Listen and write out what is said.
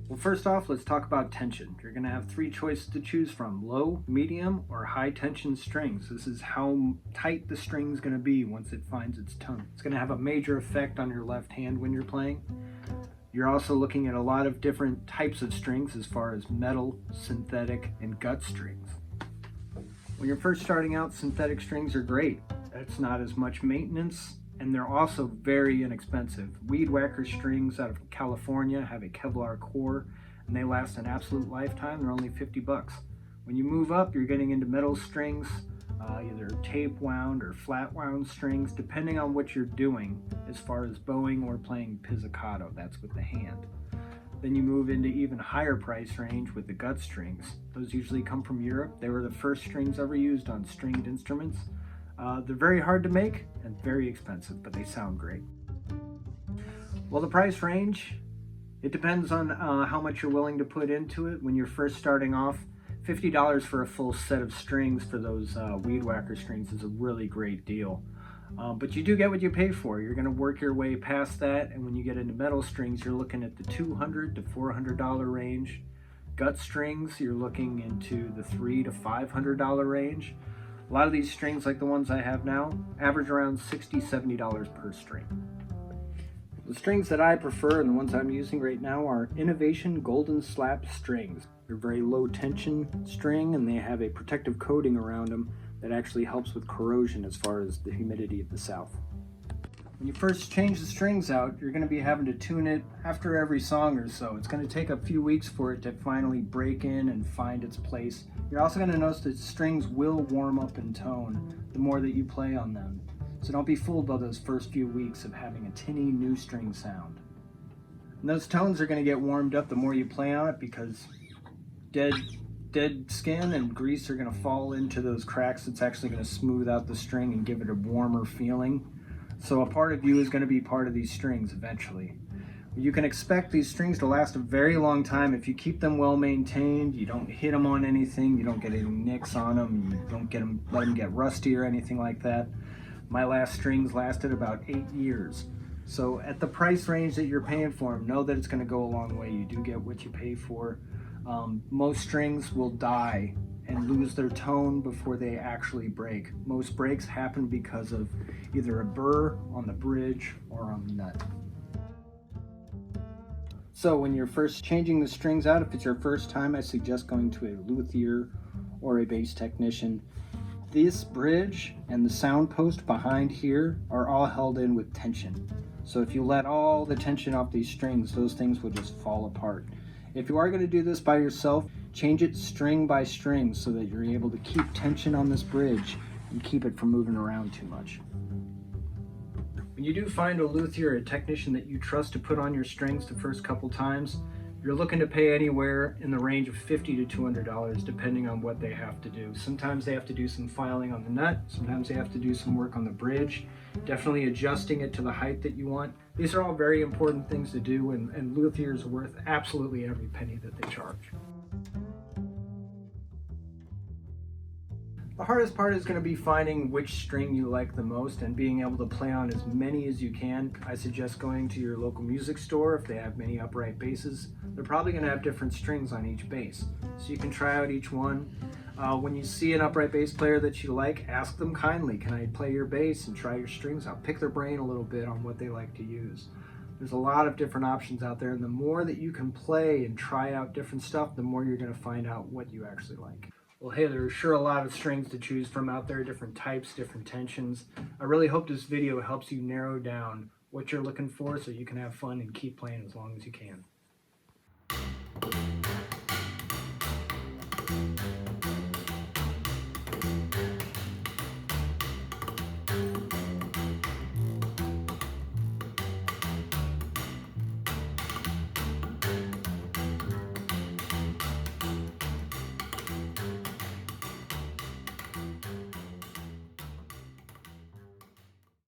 Well, first off, let's talk about tension. You're going to have three choices to choose from: low, medium, or high tension strings. This is how tight the string is going to be once it finds its tone. It's going to have a major effect on your left hand when you're playing. You're also looking at a lot of different types of strings as far as metal, synthetic, and gut strings. When you're first starting out, synthetic strings are great. It's not as much maintenance, and they're also very inexpensive. Weed whacker strings out of California have a Kevlar core, and they last an absolute lifetime. They're only 50 bucks. When you move up, you're getting into metal strings, either tape wound or flat wound strings, depending on what you're doing as far as bowing or playing pizzicato. That's with the hand. Then you move into even higher price range with the gut strings. Those usually come from Europe. They were the first strings ever used on stringed instruments. They're very hard to make and very expensive, but they sound great. Well, the price range, it depends on how much you're willing to put into it. When you're first starting off, $50 for a full set of strings for those weed whacker strings is a really great deal. But you do get what you pay for. You're going to work your way past that, and when you get into metal strings, you're looking at the $200 to $400 range. Gut strings, you're looking into the $300 to $500 range. A lot of these strings, like the ones I have now, average around $60, $70 per string. The strings that I prefer and the ones I'm using right now are Innovation Golden Slap strings. They're very low tension string, and they have a protective coating around them that actually helps with corrosion as far as the humidity of the South. When you first change the strings out, you're going to be having to tune it after every song or so. It's going to take a few weeks for it to finally break in and find its place. You're also going to notice that strings will warm up in tone the more that you play on them. So don't be fooled by those first few weeks of having a tinny new string sound. And those tones are going to get warmed up the more you play on it, because dead skin and grease are going to fall into those cracks. It's actually going to smooth out the string and give it a warmer feeling. So a part of you is going to be part of these strings eventually. You can expect these strings to last a very long time if you keep them well maintained. You don't hit them on anything, you don't get any nicks on them, you don't let them get rusty or anything like that. My last strings lasted about 8 years. So at the price range that you're paying for them, know that it's going to go a long way. You do get what you pay for. Most strings will die and lose their tone before they actually break. Most breaks happen because of either a burr on the bridge or on the nut. So when you're first changing the strings out, if it's your first time, I suggest going to a luthier or a bass technician. This bridge and the sound post behind here are all held in with tension. So if you let all the tension off these strings, those things will just fall apart. If you are going to do this by yourself, change it string by string so that you're able to keep tension on this bridge and keep it from moving around too much. When you do find a luthier or a technician that you trust to put on your strings the first couple times, you're looking to pay anywhere in the range of $50 to $200 depending on what they have to do. Sometimes they have to do some filing on the nut, sometimes they have to do some work on the bridge, definitely adjusting it to the height that you want. These are all very important things to do, and luthiers are worth absolutely every penny that they charge. The hardest part is going to be finding which string you like the most and being able to play on as many as you can. I suggest going to your local music store if they have many upright basses. They're probably going to have different strings on each bass, so you can try out each one. When you see an upright bass player that you like, ask them kindly, can I play your bass, and try your strings out. Pick their brain a little bit on what they like to use. There's a lot of different options out there, and the more that you can play and try out different stuff, the more you're going to find out what you actually like. Well, hey, there's sure a lot of strings to choose from out there, different types, different tensions. I really hope this video helps you narrow down what you're looking for so you can have fun and keep playing as long as you can.